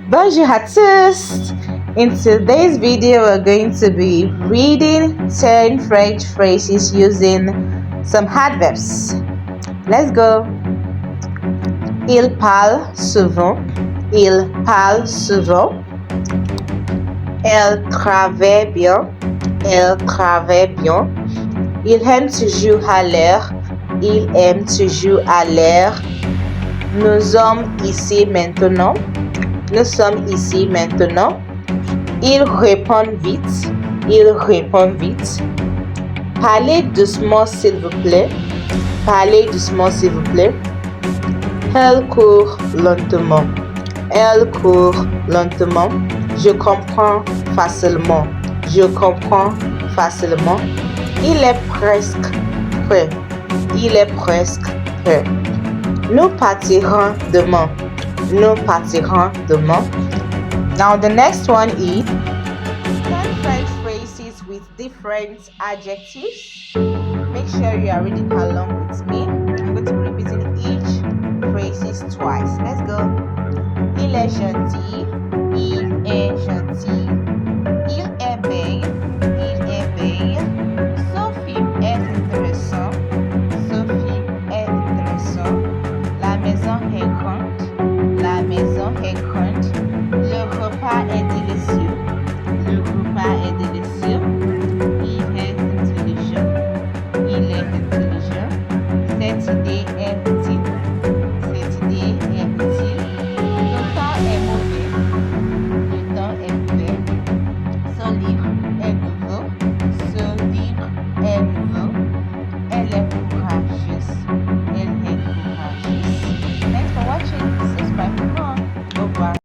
Bonjour à tous! In today's video, we're going to be reading 10 French phrases using some adverbs. Let's go! Il parle souvent. Il parle souvent. Elle travaille bien. Elle travaille bien. Il aime toujours à l'heure. Il aime toujours à l'heure. Nous sommes ici maintenant. Nous sommes ici maintenant. Il répond vite. Il répond vite. Parlez doucement s'il vous plaît. Parlez doucement s'il vous plaît. Elle court lentement. Elle court lentement. Je comprends facilement. Je comprends facilement. Il est presque prêt. Il est presque prêt. Nous partirons demain. Nous partirons demain. Now the next one is 10 French phrases with different adjectives. Make sure you are reading along with me. I'm going to be repeating each phrases twice. Let's go. Il est jeune.